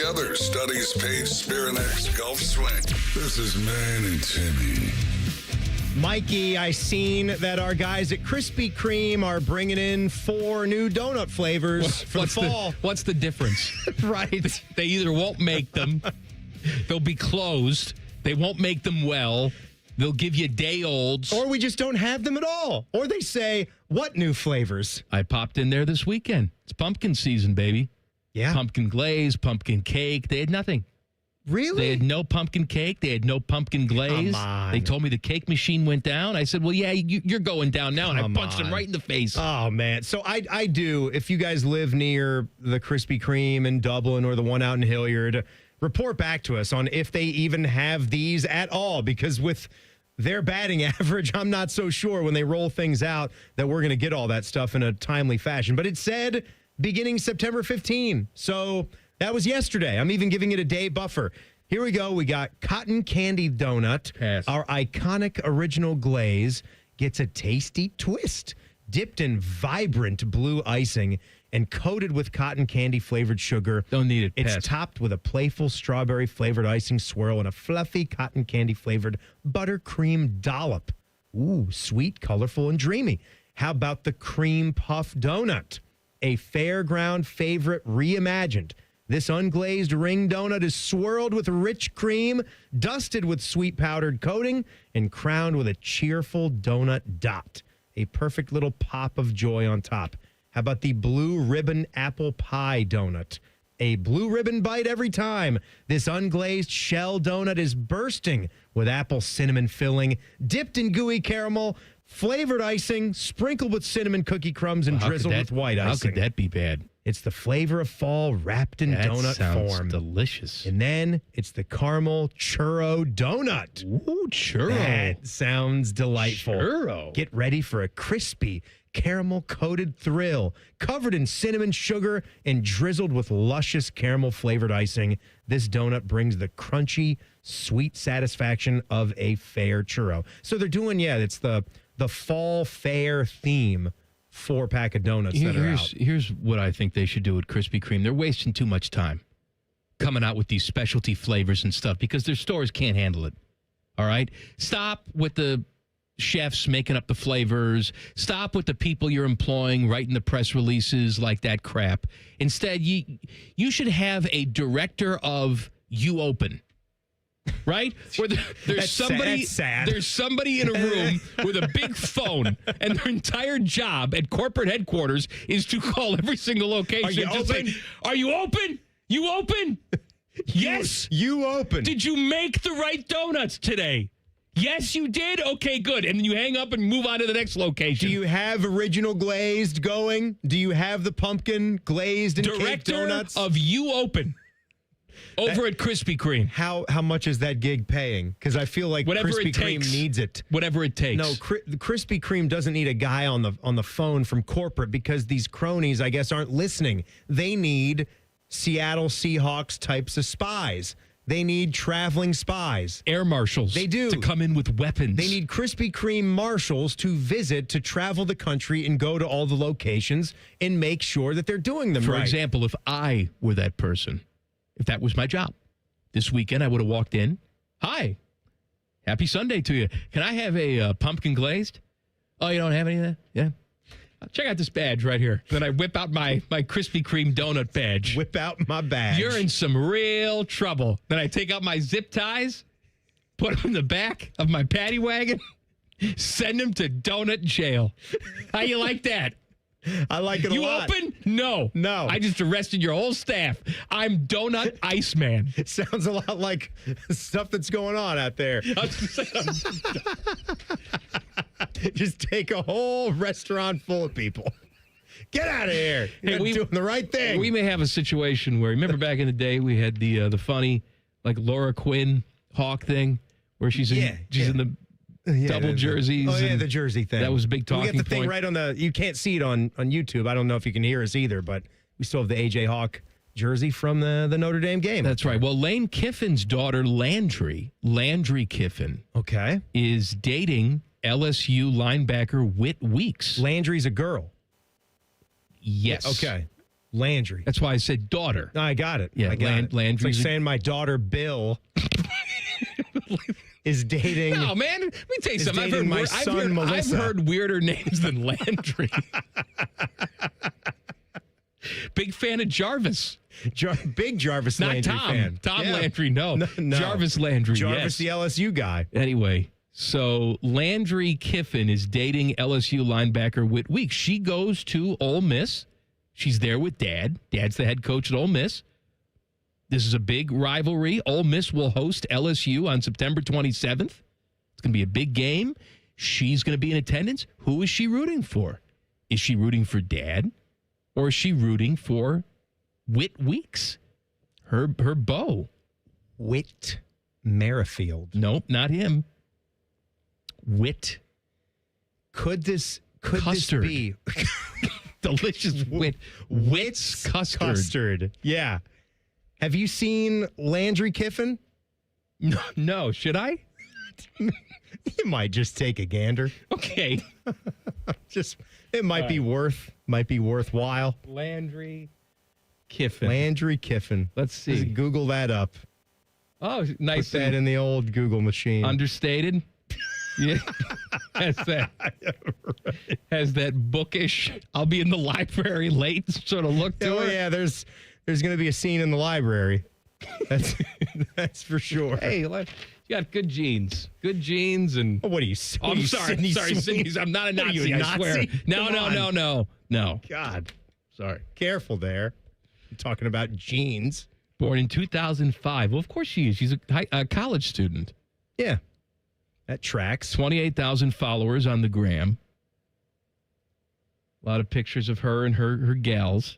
other studies page Spirinx golf swing. This is Man and Timmy. Mikey, I seen that our guys at Krispy Kreme are bringing in 4 new donut flavors for the fall. What's the difference? Right. They either won't make them, they'll be closed, they won't make them well, they'll give you day-olds. Or we just don't have them at all. Or they say, what new flavors? I popped in there this weekend. It's pumpkin season, baby. Yeah. Pumpkin glaze, pumpkin cake. They had nothing. Really? They had no pumpkin cake. They had no pumpkin glaze. Come on. They told me the cake machine went down. I said, well, yeah, you're going down now. And I punched him right in the face. Oh, man. So I do, if you guys live near the Krispy Kreme in Dublin or the one out in Hilliard, report back to us on if they even have these at all. Because with their batting average, I'm not so sure when they roll things out that we're going to get all that stuff in a timely fashion. But it said beginning September 15. So that was yesterday. I'm even giving it a day buffer. Here we go. We got cotton candy donut. Pass. Our iconic original glaze gets a tasty twist, dipped in vibrant blue icing and coated with cotton candy flavored sugar. Don't need it. It's Pass. topped with a playful strawberry flavored icing swirl and a fluffy cotton candy flavored buttercream dollop. Ooh, sweet, colorful, and dreamy. How about the cream puff donut? A fairground favorite reimagined. This unglazed ring donut is swirled with rich cream, dusted with sweet powdered coating, and crowned with a cheerful donut dot. A perfect little pop of joy on top. How about the blue ribbon apple pie donut? A blue ribbon bite every time. This unglazed shell donut is bursting with apple cinnamon filling, dipped in gooey caramel, flavored icing, sprinkled with cinnamon cookie crumbs, and drizzled with white icing. How could that be bad? It's the flavor of fall wrapped in donut sounds form. Delicious. And then it's the caramel churro donut. Ooh, churro. That sounds delightful. Churro. Get ready for a crispy, caramel-coated thrill, covered in cinnamon sugar and drizzled with luscious caramel-flavored icing. This donut brings the crunchy, sweet satisfaction of a fair churro. So they're doing, it's the fall fair theme 4-pack of donuts that are out. Here's what I think they should do at Krispy Kreme. They're wasting too much time coming out with these specialty flavors and stuff because their stores can't handle it. All right? Stop with the chefs making up the flavors. Stop with the people you're employing writing the press releases like that crap. Instead, you should have a director of You Open. Right? Where there's somebody in a room with a big phone, and their entire job at corporate headquarters is to call every single location. Are you open? Are you open? You open? Yes. You open. Did you make the right donuts today? Yes, you did? Okay, good. And then you hang up and move on to the next location. Do you have original glazed going? Do you have the pumpkin glazed and cake donuts? Director of You Open. Over at Krispy Kreme. How much is that gig paying? Because I feel like Krispy Kreme needs it. Whatever it takes. No, the Krispy Kreme doesn't need a guy on the phone from corporate because these cronies, I guess, aren't listening. They need Seattle Seahawks types of spies. They need traveling spies. Air marshals. They do. To come in with weapons. They need Krispy Kreme marshals to visit, to travel the country and go to all the locations and make sure that they're doing them right. For example, if I were that person, if that was my job, this weekend I would have walked in. Hi, happy Sunday to you. Can I have a pumpkin glazed? Oh, you don't have any of that? Yeah. Check out this badge right here. Then I whip out my Krispy Kreme donut badge. Whip out my badge. You're in some real trouble. Then I take out my zip ties, put them in the back of my paddy wagon, send them to donut jail. How you like that? I like it a lot. You open? No. I just arrested your whole staff. I'm Donut Iceman. It sounds a lot like stuff that's going on out there. Just take a whole restaurant full of people. Get out of here. You're doing the right thing. We may have a situation where, remember back in the day, we had the funny, like Laura Quinn Hawk thing, where she's in the double jerseys. The jersey thing. That was a big talking point. We got the thing right on you can't see it on YouTube. I don't know if you can hear us either, but we still have the A.J. Hawk jersey from the Notre Dame game. That's right. Well, Lane Kiffin's daughter, Landry Kiffin, is dating LSU linebacker Whit Weeks. Landry's a girl. Yes. Okay. Landry. That's why I said daughter. No, I got it. Yeah, I got it. Landry's It's like saying my daughter Bill is dating. No, man. Let me tell you something. Melissa. I've heard weirder names than Landry. Big fan of Jarvis. Big Jarvis Not Landry Tom. fan. Tom Yeah. Landry, no. No. Jarvis Landry, Jarvis, yes. the LSU guy. Anyway, so Landry Kiffin is dating LSU linebacker Whit Weeks. She goes to Ole Miss. She's there with Dad. Dad's the head coach at Ole Miss. This is a big rivalry. Ole Miss will host LSU on September 27th. It's going to be a big game. She's going to be in attendance. Who is she rooting for? Is she rooting for Dad? Or is she rooting for Whit Weeks? Her beau. Whit Merrifield. Nope, not him. Whit. Could this Custard. be Delicious Whit's custard. Custard. Yeah. Have you seen Landry Kiffin? No, should I? You might just take a gander. Okay. It might be worthwhile. Landry Kiffin. Landry Kiffin. Let's see. Just Google that up. Oh, nice. Put that in the old Google machine. Understated. Yeah. Has that bookish, I'll be in the library late sort of look to it. Yeah, there's going to be a scene in the library. That's for sure. Hey, you got good genes. Good genes and... What are you? Oh, I'm sorry. Sydney's. I'm not a Nazi, I swear. No. God. Sorry. Careful there. You're talking about genes. Born in 2005. Well, of course she is. She's a college student. Yeah. That tracks. 28,000 followers on the gram. A lot of pictures of her and her gals.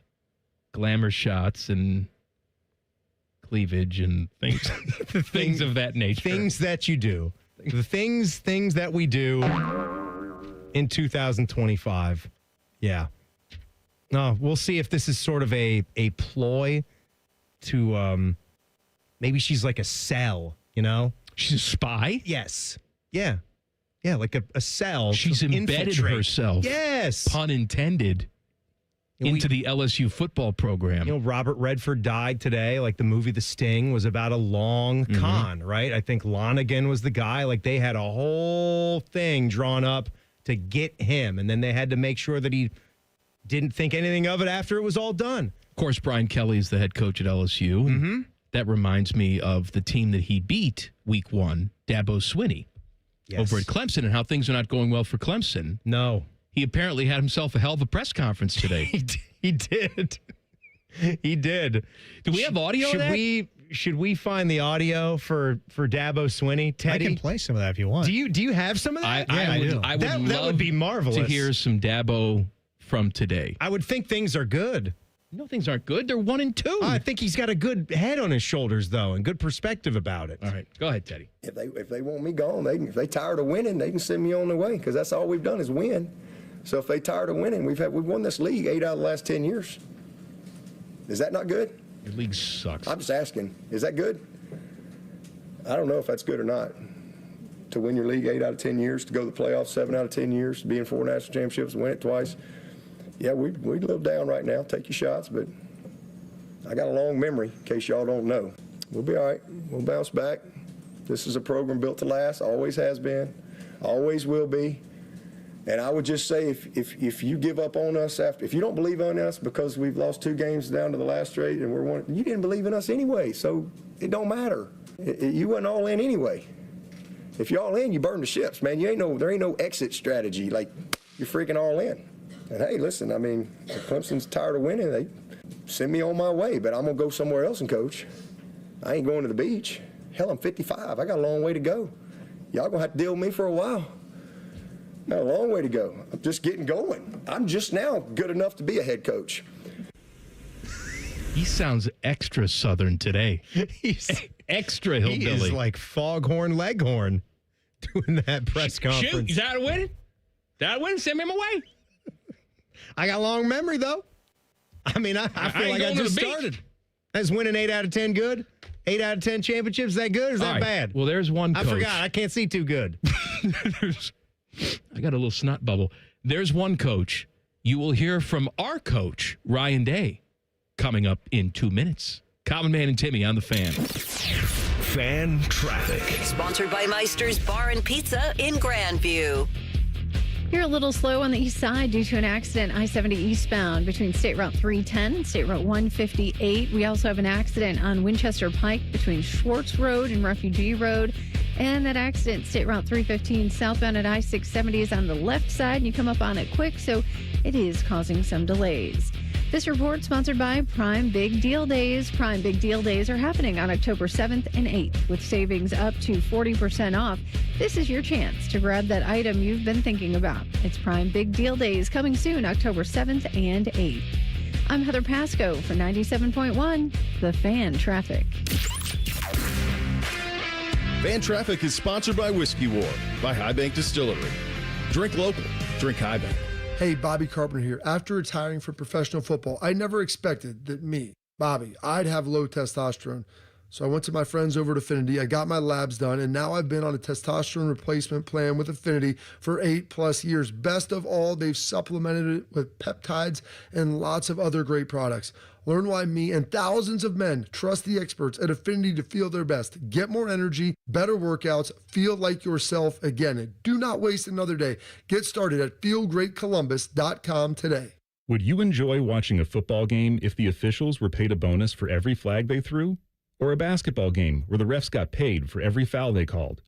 Glamour shots and cleavage and things. Things of that nature. Things that you do. The things that we do in 2025. Yeah. No, we'll see if this is sort of a ploy to maybe she's like a cell, you know? She's a spy? Yes. Yeah. Yeah, like a cell. She's embedded herself. Yes. Pun intended. Into the LSU football program. You know, Robert Redford died today. Like the movie The Sting was about a long con, right? I think Lonigan was the guy. Like they had a whole thing drawn up to get him. And then they had to make sure that he didn't think anything of it after it was all done. Of course, Brian Kelly is the head coach at LSU. Mm-hmm. That reminds me of the team that he beat week 1, Dabo Swinney, over at Clemson, and how things are not going well for Clemson. No. He apparently had himself a hell of a press conference today. He did. He did. Do we have audio of that? Should we find the audio for Dabo Swinney? Teddy? I can play some of that if you want. Do you have some of that? I do. I would love that would be marvelous to hear some Dabo from today. I would think things are good. No, things aren't good. They're 1-2. I think he's got a good head on his shoulders, though, and good perspective about it. All right. Go ahead, Teddy. If they want me gone, if they tired of winning, they can send me on their way because that's all we've done is win. So if they tired of winning, we've won this league 8 out of the last 10 years. Is that not good? Your league sucks. I'm just asking. Is that good? I don't know if that's good or not. To win your league 8 out of 10 years, to go to the playoffs 7 out of 10 years, to be in 4 national championships, win it twice. Yeah, we live down right now. Take your shots, but I got a long memory in case y'all don't know. We'll be all right. We'll bounce back. This is a program built to last. Always has been. Always will be. And I would just say if you give up on us if you don't believe in us because we've lost 2 games down to the last straight and you didn't believe in us anyway, so it don't matter. You wasn't all in anyway. If you're all in, you burn the ships, man. There ain't no exit strategy. Like you're freaking all in. And hey, listen, I mean, if Clemson's tired of winning, they send me on my way, but I'm gonna go somewhere else and coach. I ain't going to the beach. Hell, I'm 55. I got a long way to go. Y'all gonna have to deal with me for a while. Got a long way to go. I'm just getting going. I'm just now good enough to be a head coach. He sounds extra Southern today. He's extra hillbilly. He is like Foghorn Leghorn doing that press conference. Shoot, is that a win? That a win? Send me my way. I got a long memory, though. I mean, I feel like I just started. Is winning 8 out of 10 good? 8 out of 10 championships, is that good or is that bad? Well, there's one coach. I forgot. I can't see too good. I got a little snot bubble. There's one coach. You will hear from our coach, Ryan Day, coming up in 2 minutes. Common Man and Timmy on the Fan. Fan traffic. Sponsored by Meister's Bar and Pizza in Grandview. You're a little slow on the east side due to an accident I-70 eastbound between State Route 310 and State Route 158. We also have an accident on Winchester Pike between Schwartz Road and Refugee Road. And that accident, State Route 315 southbound at I-670 is on the left side, and you come up on it quick, so it is causing some delays. This report sponsored by Prime Big Deal Days. Prime Big Deal Days are happening on October 7th and 8th with savings up to 40% off. This is your chance to grab that item you've been thinking about. It's Prime Big Deal Days coming soon, October 7th and 8th. I'm Heather Pasco for 97.1, The Fan Traffic. Fan Traffic is sponsored by Whiskey War by High Bank Distillery. Drink local. Drink High Bank. Hey, Bobby Carpenter here. After retiring from professional football, I never expected that me, Bobby, I'd have low testosterone. So I went to my friends over at Affinity. I got my labs done, and now I've been on a testosterone replacement plan with Affinity for 8+ years. Best of all, they've supplemented it with peptides and lots of other great products. Learn why me and thousands of men trust the experts at Affinity to feel their best. Get more energy, better workouts, feel like yourself again. And do not waste another day. Get started at feelgreatcolumbus.com today. Would you enjoy watching a football game if the officials were paid a bonus for every flag they threw? Or a basketball game where the refs got paid for every foul they called?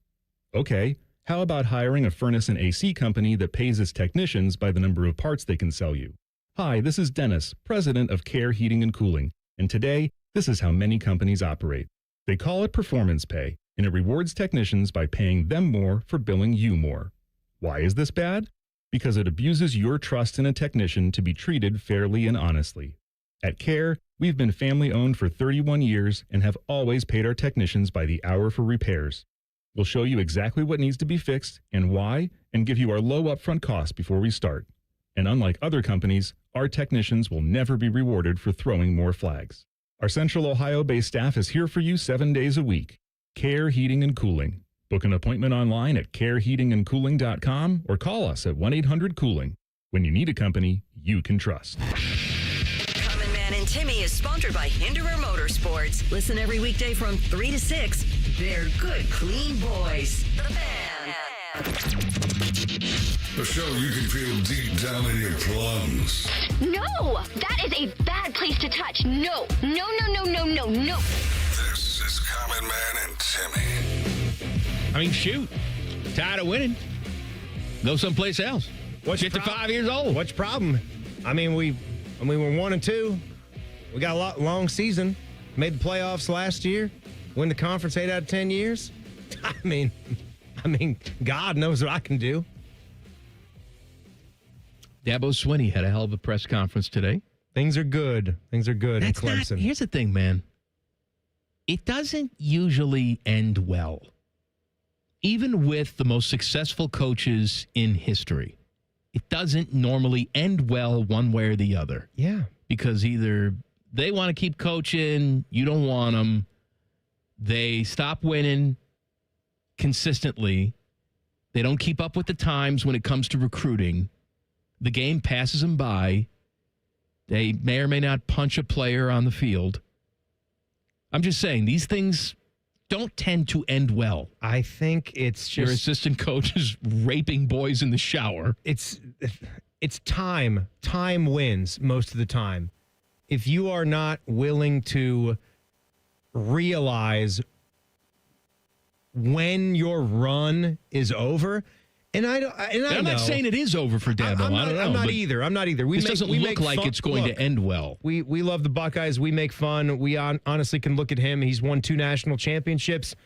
Okay, how about hiring a furnace and AC company that pays its technicians by the number of parts they can sell you? Hi, this is Dennis, president of Care Heating and Cooling, and today, this is how many companies operate. They call it performance pay, and it rewards technicians by paying them more for billing you more. Why is this bad? Because it abuses your trust in a technician to be treated fairly and honestly. At Care, we've been family-owned for 31 years and have always paid our technicians by the hour for repairs. We'll show you exactly what needs to be fixed and why, and give you our low upfront cost before we start. And unlike other companies, our technicians will never be rewarded for throwing more flags. Our Central Ohio-based staff is here for you 7 days a week. Care Heating and Cooling. Book an appointment online at careheatingandcooling.com or call us at 1-800-COOLING. When you need a company you can trust. Common Man and Timmy is sponsored by Hinderer Motorsports. Listen every weekday from 3 to 6. They're good, clean boys. The Fan. The show you can feel deep down in your plums. No, that is a bad place to touch. No, no, no, no, no, no, no. This is Common Man and Timmy. I mean, shoot. Tired of winning. Go someplace else. What's your 55 years old. What's your problem? I mean, we were 1-2. We got a long season. Made the playoffs last year. Win the conference 8 out of 10 years. I mean, God knows what I can do. Dabo Swinney had a hell of a press conference today. Things are good. Things are good in Clemson. Here's the thing, man. It doesn't usually end well. Even with the most successful coaches in history, it doesn't normally end well one way or the other. Yeah. Because either they want to keep coaching, you don't want them, they stop winning consistently, they don't keep up with the times when it comes to recruiting, the game passes them by, they may or may not punch a player on the field. I'm just saying, these things don't tend to end well. I think it's just... Your assistant coach is raping boys in the shower. It's time. Time wins most of the time. If you are not willing to realize when your run is over, and I'm not saying it is over for Dabo. I'm not either. This doesn't look like it's going to end well. We love the Buckeyes. We make fun. We honestly can look at him. He's won 2 national championships.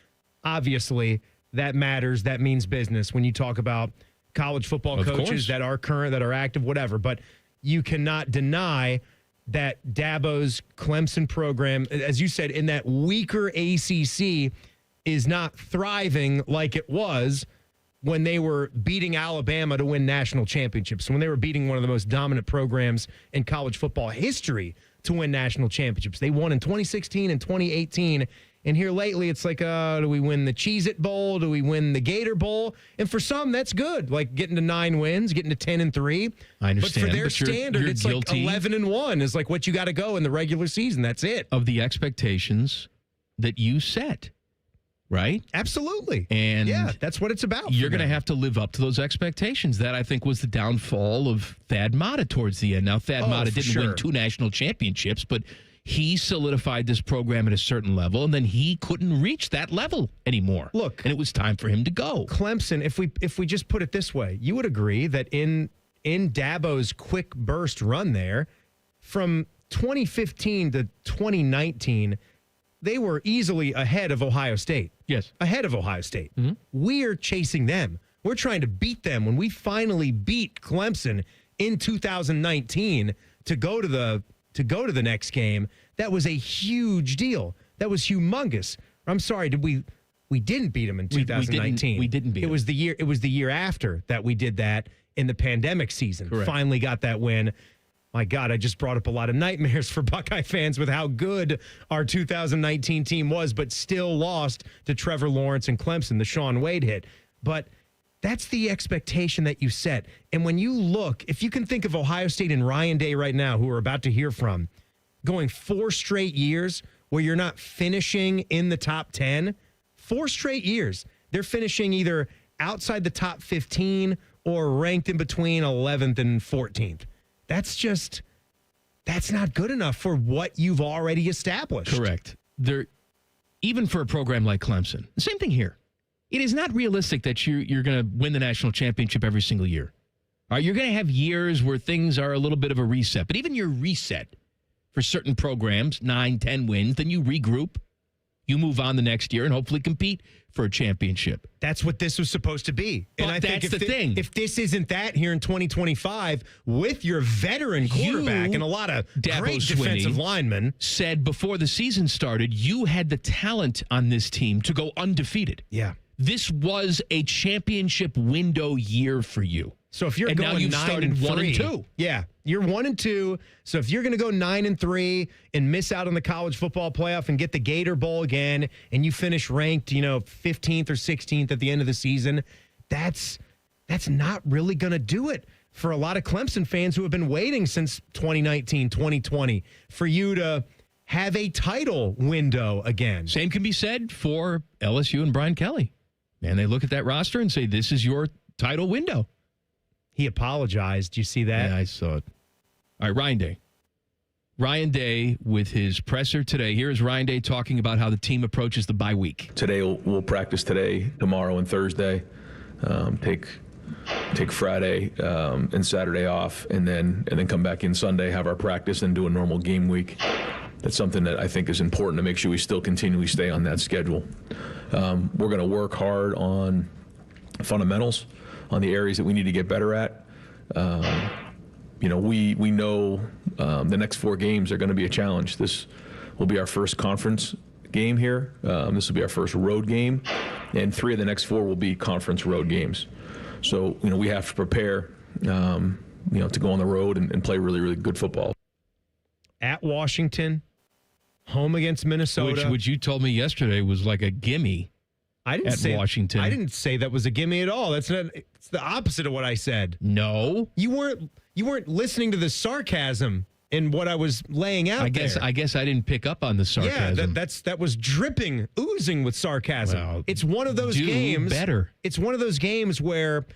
Obviously, that matters. That means business when you talk about college football coaches that are current, that are active, whatever. But you cannot deny that Dabo's Clemson program, as you said, in that weaker ACC, is not thriving like it was when they were beating Alabama to win national championships, when they were beating one of the most dominant programs in college football history to win national championships. They won in 2016 and 2018, And here lately, it's like, do we win the Cheez-It Bowl? Do we win the Gator Bowl? And for some, that's good, like getting to 9 wins, getting to 10-3. I understand. But for their but standard, you're it's guilty like 11-1 is like what you got to go in the regular season. That's it. of the expectations that you set, right? Absolutely. And yeah, that's what it's about. You're going to have to live up to those expectations. That, I think, was the downfall of Thad Matta towards the end. Now, Thad Matta didn't win 2 national championships, but he solidified this program at a certain level, and then he couldn't reach that level anymore. Look, and it was time for him to go. Clemson, if we just put it this way, you would agree that in Dabo's quick burst run there, from 2015 to 2019, they were easily ahead of Ohio State. Yes. Ahead of Ohio State. Mm-hmm. We're chasing them. We're trying to beat them. When we finally beat Clemson in 2019 to go to the next game, that was a huge deal. That was humongous. I'm sorry, we didn't beat them in 2019. We didn't beat them. It was the year after that we did that in the pandemic season. Correct. Finally got that win. My God, I just brought up a lot of nightmares for Buckeye fans with how good our 2019 team was, but still lost to Trevor Lawrence and Clemson, the Shaun Wade hit. But that's the expectation that you set. And when you look, if you can think of Ohio State and Ryan Day right now, who we're about to hear from, going 4 straight years where you're not finishing in the top 10, 4 straight years, they're finishing either outside the top 15 or ranked in between 11th and 14th. That's not good enough for what you've already established. Correct. Even for a program like Clemson, same thing here. It is not realistic that you're going to win the national championship every single year. All right, you're going to have years where things are a little bit of a reset. But even your reset for certain programs, 9, 10 wins, then you regroup. You move on the next year and hopefully compete for a championship. That's what this was supposed to be. But and I that's think the thing. If this isn't that here in 2025 with your veteran quarterback and a lot of Dabo great Swinney defensive linemen, said before the season started, you had the talent on this team to go undefeated. Yeah. This was a championship window year for you. So if you're and going now you've 9 started and 3, 1 and 2. Yeah, you're 1 and 2. So if you're going to go 9 and 3 and miss out on the college football playoff and get the Gator Bowl again, and you finish ranked, 15th or 16th at the end of the season, that's not really going to do it for a lot of Clemson fans who have been waiting since 2019, 2020 for you to have a title window again. Same can be said for LSU and Brian Kelly. And they look at that roster and say, this is your title window. He apologized. Do you see that? Yeah, I saw it. All right, Ryan Day. Ryan Day with his presser today. Here is Ryan Day talking about how the team approaches the bye week. Today we'll practice today, tomorrow, and Thursday. Take Friday and Saturday off, and then come back in Sunday, have our practice, and do a normal game week. That's something that I think is important to make sure we still continually stay on that schedule. We're going to work hard on fundamentals, on the areas that we need to get better at. We know the next 4 games are going to be a challenge. This will be our first conference game here. This will be our first road game, and 3 of the next 4 will be conference road games. So, we have to prepare, to go on the road and play really, really good football. At Washington, home against Minnesota. Which you told me yesterday was like a gimme. Washington. I didn't say that was a gimme at all. It's the opposite of what I said. No. You weren't listening to the sarcasm in what I was laying out. I guess I didn't pick up on the sarcasm. Yeah, that was oozing with sarcasm. Well, it's one of those games. Better. It's one of those games where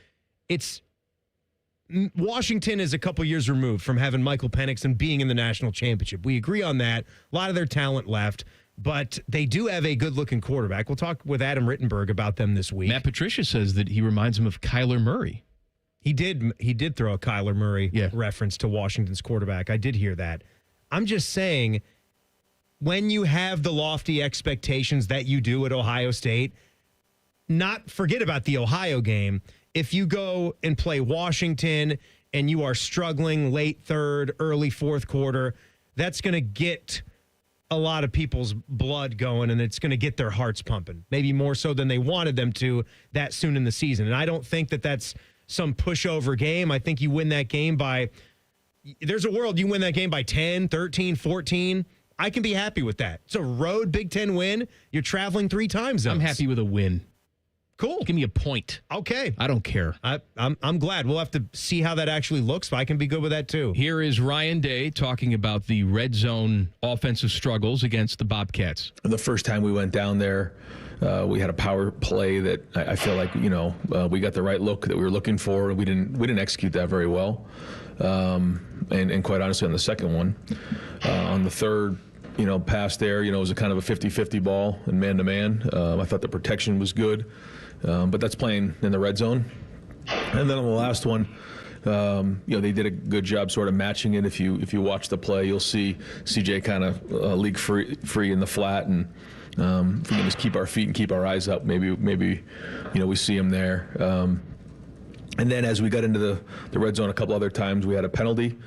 Washington is a couple years removed from having Michael Penix and being in the national championship. We agree on that. A lot of their talent left, but they do have a good-looking quarterback. We'll talk with Adam Rittenberg about them this week. Matt Patricia says that he reminds him of Kyler Murray. He did throw a Kyler Murray reference to Washington's quarterback. I did hear that. I'm just saying, when you have the lofty expectations that you do at Ohio State, not forget about the Ohio game. If you go and play Washington and you are struggling late third, early fourth quarter, that's going to get a lot of people's blood going, and it's going to get their hearts pumping, maybe more so than they wanted them to that soon in the season. And I don't think that that's some pushover game. I think you win that game by – there's a world you win that game by 10, 13, 14. I can be happy with that. It's a road Big Ten win. You're traveling 3 time zones. I'm happy with a win. Cool. Give me a point. Okay. I don't care. I'm glad. We'll have to see how that actually looks, but I can be good with that too. Here is Ryan Day talking about the red zone offensive struggles against the Bobcats. The first time we went down there, we had a power play that I feel like, we got the right look that we were looking for, and we didn't execute that very well. And quite honestly, on the second one, on the third, pass there, it was a kind of a 50-50 ball and man-to-man. I thought the protection was good, but that's playing in the red zone. And then on the last one, they did a good job sort of matching it. If you watch the play, you'll see CJ kind of leak free in the flat, and if we can just keep our feet and keep our eyes up, maybe we see him there. And then as we got into the red zone a couple other times, we had a penalty.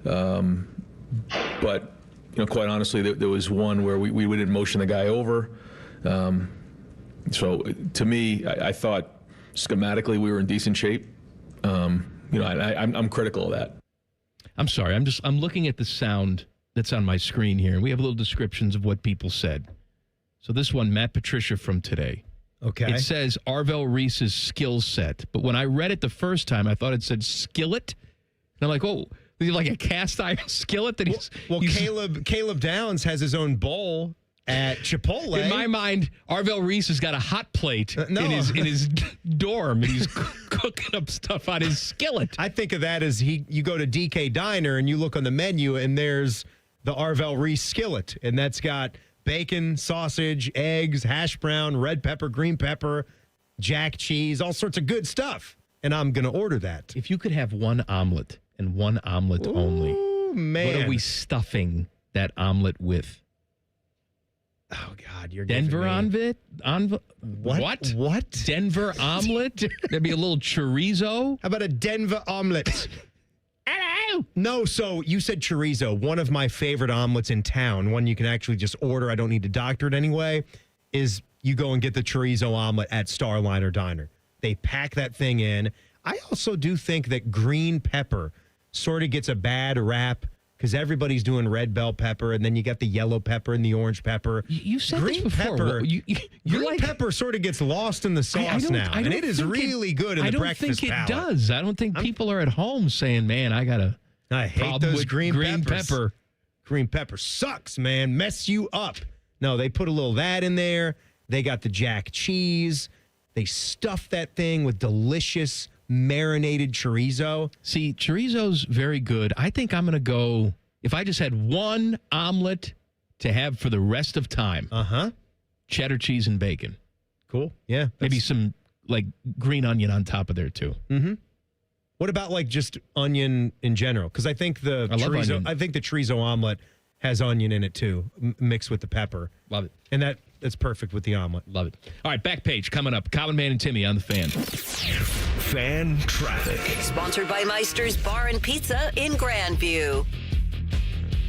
But quite honestly, there was one where we didn't motion the guy over. So to me, I thought schematically we were in decent shape. I'm critical of that. I'm sorry. I'm looking at the sound that's on my screen here, and we have little descriptions of what people said. So this one, Matt Patricia from today. Okay. It says Arvell Reese's skill set, but when I read it the first time, I thought it said skillet. And I'm like, oh, is he like a cast iron skillet that he's Caleb Downs has his own bowl at Chipotle. In my mind, Arvell Reese has got a hot plate in his dorm, and he's cooking up stuff on his skillet. I think of that as you go to DK Diner and you look on the menu and there's the Arvell Reese skillet, and that's got bacon, sausage, eggs, hash brown, red pepper, green pepper, jack cheese, all sorts of good stuff. And I'm going to order that. If you could have one omelet and one omelet only, man, what are we stuffing that omelet with? Oh, God, you're Denver omelet? What? Denver omelet? Maybe a little chorizo? How about a Denver omelet? Hello. No, so you said chorizo. One of my favorite omelets in town, one you can actually just order, I don't need to doctor it anyway, is you go and get the chorizo omelet at Starliner Diner. They pack that thing in. I also do think that green pepper sort of gets a bad rap because everybody's doing red bell pepper, and then you got the yellow pepper and the orange pepper. You said green this before. Pepper, green pepper sort of gets lost in the sauce now, and it is really good in the breakfast palate. I don't think it does. I don't think people are at home saying, man, I hate those green pepper. Green pepper sucks, man. Mess you up. No, they put a little of that in there. They got the jack cheese. They stuff that thing with delicious marinated chorizo. See, chorizo's very good. I think I'm going to go, if I just had one omelet to have for the rest of time, cheddar cheese and bacon. Cool. Yeah. Maybe some like green onion on top of there too. Mm-hmm. What about like just onion in general? Because I think the chorizo omelet has onion in it too, mixed with the pepper. Love it. And that's perfect with the omelet. Love it. All right, back page coming up. Common Man and Timmy on the Fan. Fan traffic. Sponsored by Meister's Bar and Pizza in Grandview.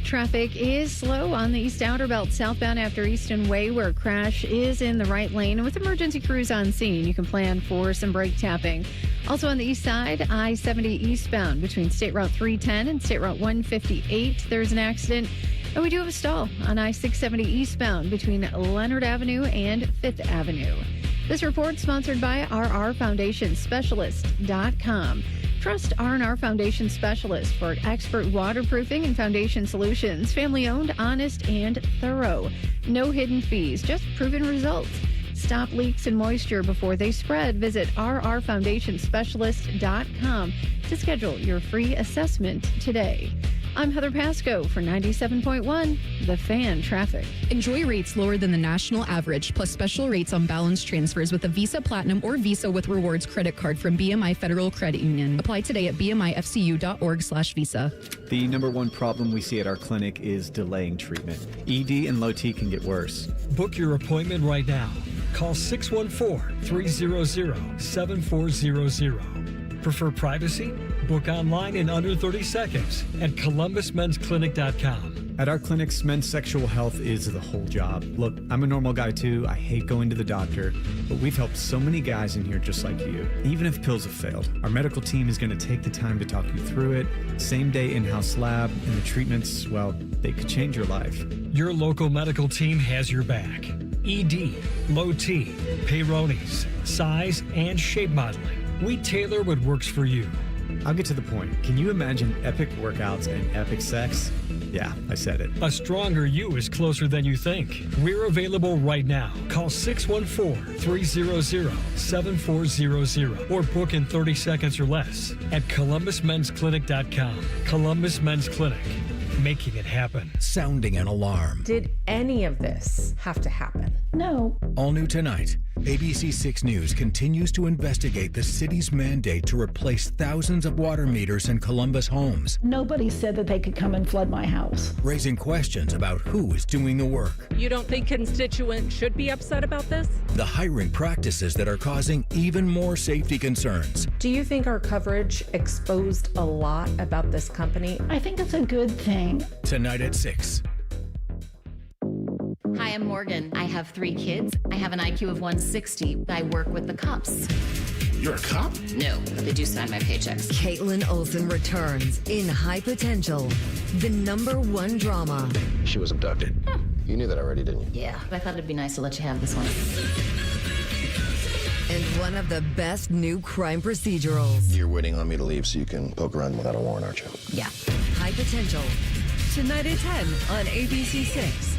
Traffic is slow on the East Outer Belt southbound after Easton Way, where a crash is in the right lane. And with emergency crews on scene, you can plan for some brake tapping. Also on the east side, I-70 eastbound between State Route 310 and State Route 158. There's an accident. And we do have a stall on I-670 eastbound between Leonard Avenue and 5th Avenue. This report sponsored by rrfoundationspecialist.com. Trust R&R Foundation Specialist for expert waterproofing and foundation solutions. Family-owned, honest, and thorough. No hidden fees, just proven results. Stop leaks and moisture before they spread. Visit rrfoundationspecialist.com to schedule your free assessment today. I'm Heather Pasco for 97.1, The Fan Traffic. Enjoy rates lower than the national average, plus special rates on balance transfers with a Visa Platinum or Visa with Rewards credit card from BMI Federal Credit Union. Apply today at bmifcu.org/visa. The number one problem we see at our clinic is delaying treatment. ED and low T can get worse. Book your appointment right now. Call 614-300-7400. Prefer privacy? Book online in under 30 seconds at columbusmensclinic.com. At our clinics, men's sexual health is the whole job. Look, I'm a normal guy too. I hate going to the doctor, but we've helped so many guys in here just like you. Even if pills have failed, our medical team is going to take the time to talk you through it. Same day in-house lab, and the treatments, well, they could change your life. Your local medical team has your back. ED, low T, Peyronie's, size, and shape modeling. We tailor what works for you. I'll get to the point. Can you imagine epic workouts and epic sex? Yeah, I said it. A stronger you is closer than you think. We're available right now. Call 614-300-7400 or book in 30 seconds or less at ColumbusMen'sClinic.com. Columbus Men's Clinic, making it happen. Sounding an alarm. Did any of this have to happen? No. All new tonight, ABC 6 News continues to investigate the city's mandate to replace thousands of water meters in Columbus homes, Nobody said that they could come and flood my house. raising questions about who is doing the work, You don't think constituents should be upset about this? the hiring practices that are causing even more safety concerns. Do you think our coverage exposed a lot about this company? I think it's a good thing. Tonight at 6. Hi, I'm Morgan. I have 3 kids. I have an IQ of 160. I work with the cops. You're a cop? No, but they do sign my paychecks. Caitlin Olsen returns in High Potential, the #1 drama. She was abducted. You knew that already, didn't you? Yeah, but I thought it'd be nice to let you have this one. And one of the best new crime procedurals. You're waiting on me to leave so you can poke around without a warrant, aren't you? Yeah. High Potential. Tonight at 10 on ABC 6.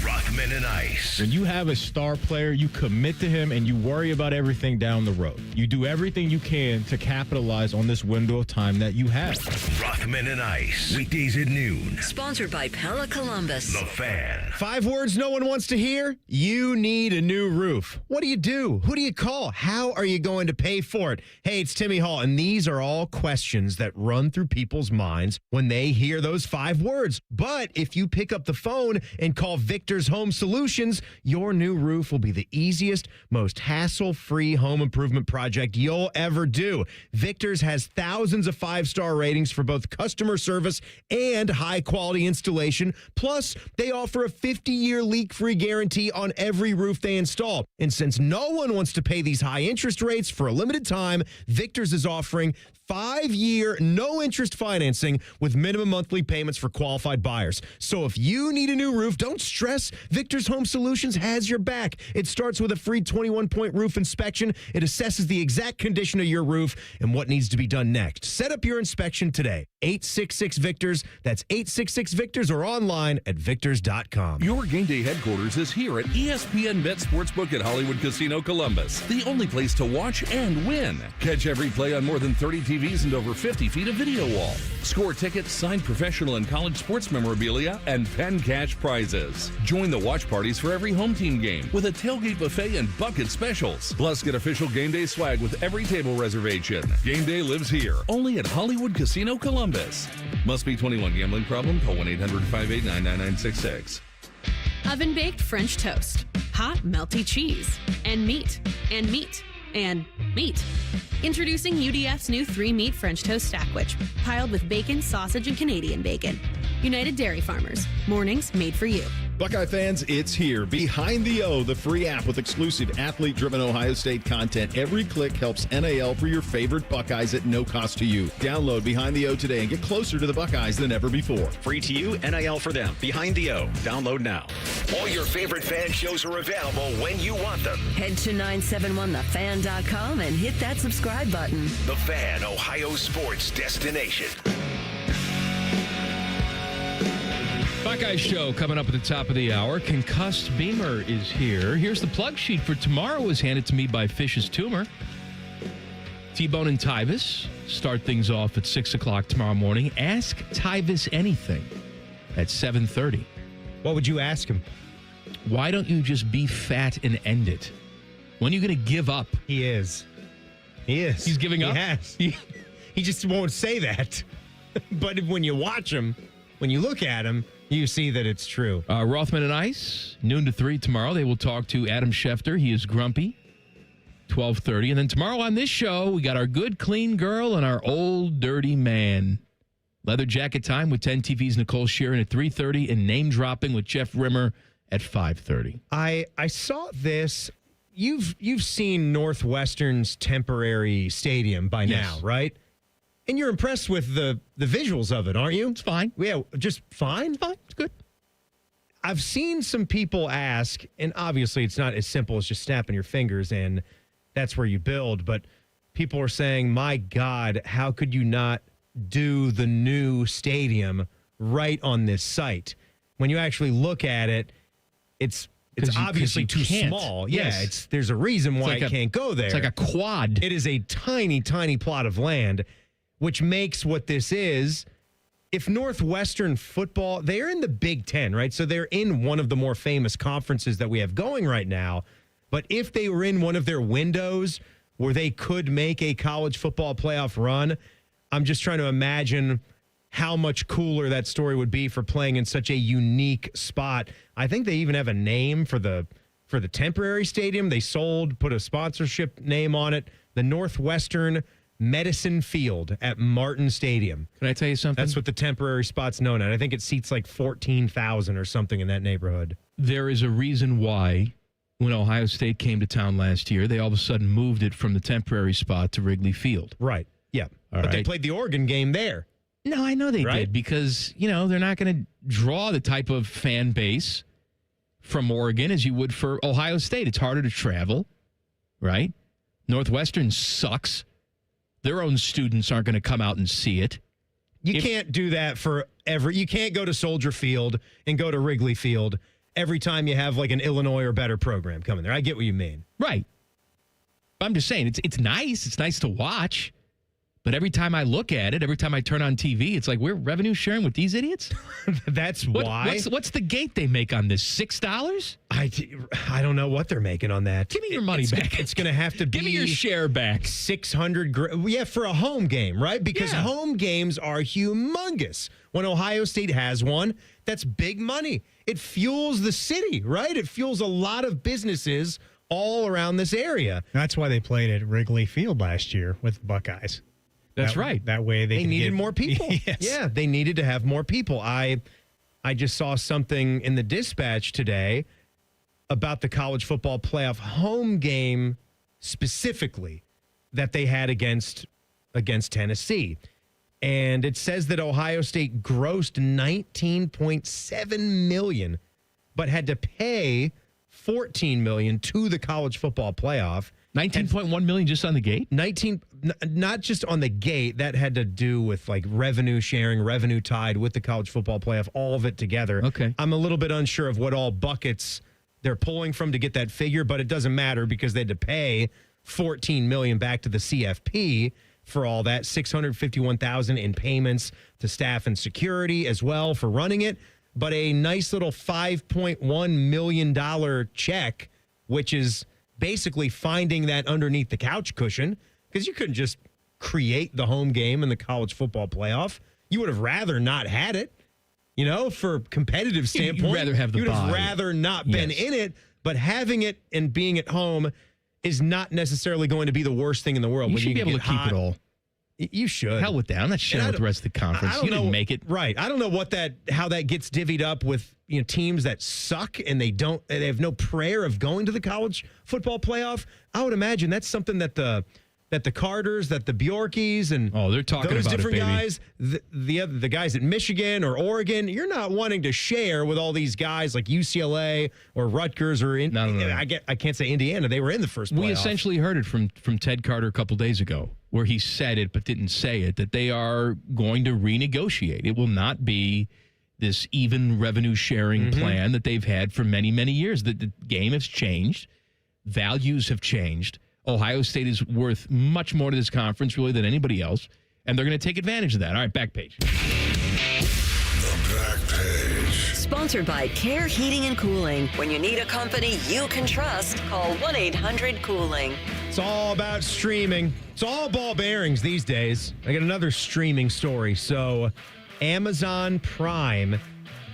Rockman and Ice. When you have a star player, you commit to him and you worry about everything down the road. You do everything you can to capitalize on this window of time that you have. Rockman and Ice. Weekdays at noon. Sponsored by Pella Columbus. The Fan. 5 words no one wants to hear. You need a new roof. What do you do? Who do you call? How are you going to pay for it? Hey, it's Timmy Hall, and these are all questions that run through people's minds when they hear those 5 words. But if you pick up the phone and call Victor's Home Solutions, your new roof will be the easiest, most hassle-free home improvement project you'll ever do. Victor's has thousands of 5-star ratings for both customer service and high-quality installation. Plus, they offer a 50-year leak-free guarantee on every roof they install. And since no one wants to pay these high interest rates for a limited time, Victor's is offering 5-year, no-interest financing with minimum monthly payments for qualified buyers. So if you need a new roof, don't stress. Victor's Home Solutions has your back. It starts with a free 21-point roof inspection. It assesses the exact condition of your roof and what needs to be done next. Set up your inspection today. 866-VICTORS. That's 866-VICTORS or online at victors.com. Your game day headquarters is here at ESPN Bet Sportsbook at Hollywood Casino Columbus, the only place to watch and win. Catch every play on more than 30 TVs and over 50 feet of video wall. Score tickets, signed professional and college sports memorabilia, and pen cash prizes. Join the watch parties for every home team game with a tailgate buffet and bucket specials. Plus, get official game day swag with every table reservation. Game day lives here, only at Hollywood Casino Columbus. Must be 21. Gambling problem? Call 1-800-589-9966. Oven-baked French toast, hot melty cheese, and meat, and meat, and meat. Introducing UDF's new 3-meat French toast sandwich, piled with bacon, sausage, and Canadian bacon. United Dairy Farmers, mornings made for you. Buckeye fans, it's here. Behind the O, the free app with exclusive athlete-driven Ohio State content. Every click helps NAL for your favorite Buckeyes at no cost to you. Download Behind the O today and get closer to the Buckeyes than ever before. Free to you, NAL for them. Behind the O. Download now. All your favorite fan shows are available when you want them. Head to 971thefan.com and hit that subscribe button. The Fan, Ohio sports destination. Buckeye Show coming up at the top of the hour. Concussed Beamer is here. Here's the plug sheet for tomorrow was handed to me by Fish's Tumor. T-Bone and Tyvis start things off at 6 o'clock tomorrow morning. Ask Tyvis anything at 7:30. What would you ask him? Why don't you just be fat and end it? When are you going to give up? He is. He's giving up? He has. He just won't say that. But when you watch him, when you look at him, you see that it's true. Rothman and Ice, noon to 3 tomorrow. They will talk to Adam Schefter. He is grumpy. 12:30. And then tomorrow on this show, we got our good, clean girl and our old, dirty man. Leather Jacket Time with 10 TV's Nicole Sheeran at 3:30 and Name Dropping with Jeff Rimmer at 5:30. I saw this. You've seen Northwestern's temporary stadium by now, right? And you're impressed with the visuals of it, aren't you? It's fine. Yeah, just fine? Fine. It's good. I've seen some people ask, and obviously it's not as simple as just snapping your fingers and that's where you build, but people are saying, my God, how could you not do the new stadium right on this site? When you actually look at it, it's obviously too small. Yes. There's a reason why it can't go there. It's like a quad. It is a tiny, tiny plot of land, which makes what this is. If Northwestern football, they're in the Big Ten, right? So they're in one of the more famous conferences that we have going right now. But if they were in one of their windows where they could make a college football playoff run, I'm just trying to imagine how much cooler that story would be for playing in such a unique spot. I think they even have a name for the temporary stadium. They put a sponsorship name on it, the Northwestern Medicine Field at Martin Stadium. Can I tell you something? That's what the temporary spot's known at. I think it seats like 14,000 or something in that neighborhood. There is a reason why when Ohio State came to town last year, they all of a sudden moved it from the temporary spot to Wrigley Field. Right. Yeah. But they played the Oregon game there. No, I know they did because, they're not going to draw the type of fan base from Oregon as you would for Ohio State. It's harder to travel, right? Northwestern sucks. Their own students aren't going to come out and see it. You can't do that you can't go to Soldier Field and go to Wrigley Field every time you have like an Illinois or better program coming there. I get what you mean. Right. I'm just saying it's nice. It's nice to watch. But every time I look at it, every time I turn on TV, it's like, we're revenue sharing with these idiots? That's why. What's the gate they make on this? $6? I don't know what they're making on that. Give me your money back. It's going to have to be. Give me your share back. $600. Yeah, for a home game, right? Because home games are humongous. When Ohio State has one, that's big money. It fuels the city, right? It fuels a lot of businesses all around this area. That's why they played at Wrigley Field last year with the Buckeyes. That's right. That way they needed more people. Yes. Yeah, they needed to have more people. I just saw something in the Dispatch today about the college football playoff home game specifically that they had against Tennessee. And it says that Ohio State grossed $19.7 million, but had to pay $14 million to the college football playoff. $19.1 million just on the gate? Not just on the gate. That had to do with like revenue sharing, revenue tied with the college football playoff, all of it together. Okay. I'm a little bit unsure of what all buckets they're pulling from to get that figure, but it doesn't matter because they had to pay $14 million back to the CFP for all that, $651,000 in payments to staff and security as well for running it, but a nice little $5.1 million check, which is basically finding that underneath the couch cushion, because you couldn't just create the home game in the college football playoff. You would have rather not had it, for competitive standpoint. You'd rather have the You would have bye. rather not been in it, but having it and being at home is not necessarily going to be the worst thing in the world. You when should be able to keep hot. it all. You should. Hell with that. I'm not sharing with the rest of the conference. You didn't make it. Right. I don't know how that gets divvied up with teams that suck and they have no prayer of going to the college football playoff. I would imagine that's something that the Carters, that the Bjorkies, and they're talking those about different it, baby. guys, the guys at Michigan or Oregon, you're not wanting to share with all these guys like UCLA or Rutgers or No. I can't say Indiana. They were in the first playoff. We essentially heard it from Ted Carter a couple days ago, where he said it but didn't say it, that they are going to renegotiate. It will not be this even revenue sharing plan that they've had for many, many years. The game has changed. Values have changed. Ohio State is worth much more to this conference, really, than anybody else, and they're going to take advantage of that. All right, back page. The back page. Sponsored by Care Heating and Cooling. When you need a company you can trust, call 1-800-COOLING. It's all about streaming. It's all ball bearings these days. I got another streaming story. So Amazon Prime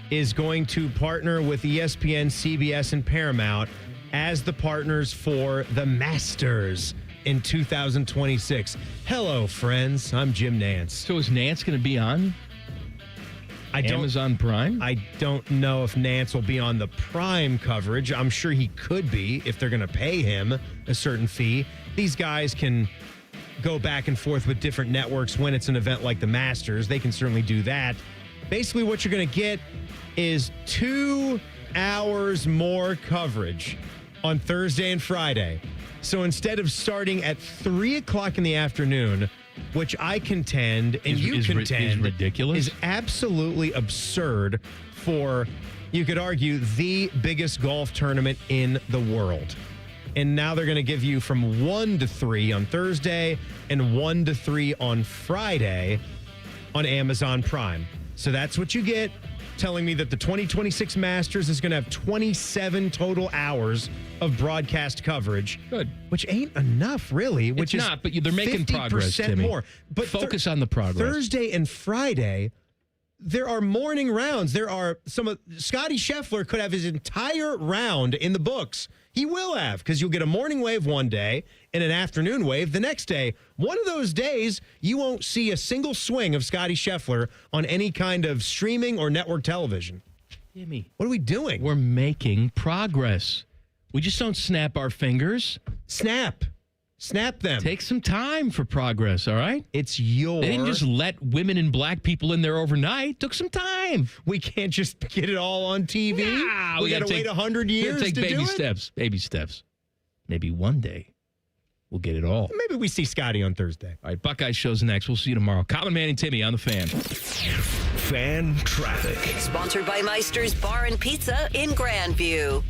is going to partner with ESPN, CBS, and Paramount as the partners for the Masters in 2026. Hello, friends. I'm Jim Nance. So is Nance going to be on Amazon Prime? I don't know if Nance will be on the Prime coverage. I'm sure he could be if they're going to pay him a certain fee. These guys can go back and forth with different networks when it's an event like the Masters. They can certainly do that. Basically, what you're going to get is 2 hours more coverage on Thursday and Friday. So instead of starting at 3 o'clock in the afternoon, which I contend and you contend is ridiculous, is absolutely absurd for, you could argue, the biggest golf tournament in the world. And now they're going to give you from 1 to 3 on Thursday and 1 to 3 on Friday on Amazon Prime. So that's what you get, telling me that the 2026 Masters is going to have 27 total hours of broadcast coverage. Good. Which ain't enough, really. Which it's is not, but they're making progress, Timmy. more. But focus on the progress. Thursday and Friday, there are morning rounds. There are Scotty Scheffler could have his entire round in the books. He will have, because you'll get a morning wave one day and an afternoon wave the next day. One of those days, you won't see a single swing of Scotty Scheffler on any kind of streaming or network television. Timmy, what are we doing? We're making progress. We just don't snap our fingers. Snap them. Take some time for progress, all right? It's They didn't just let women and black people in there overnight. Took some time. We can't just get it all on TV. Nah, we got to wait 100 years take to baby do it? steps. Baby steps. Maybe one day we'll get it all. Maybe we see Scotty on Thursday. All right, Buckeye show's next. We'll see you tomorrow. Common Man and Timmy on the Fan. Fan traffic. Sponsored by Meister's Bar and Pizza in Grandview.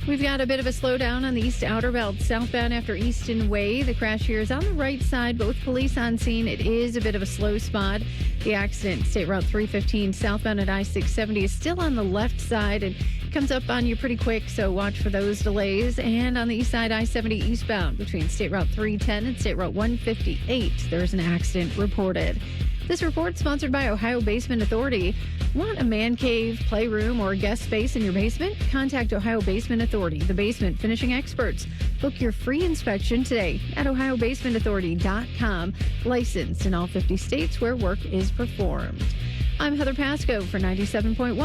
We've got a bit of a slowdown on the East Outer Belt, southbound after Easton Way. The crash here is on the right side, but with police on scene, it is a bit of a slow spot. The accident, State Route 315, southbound at I-670, is still on the left side and comes up on you pretty quick, so watch for those delays. And on the east side, I-70 eastbound between State Route 310 and State Route 158, there's an accident reported. This report sponsored by Ohio Basement Authority. Want a man cave, playroom, or guest space in your basement? Contact Ohio Basement Authority, the basement finishing experts. Book your free inspection today at ohiobasementauthority.com. Licensed in all 50 states where work is performed. I'm Heather Pasco for 97.1.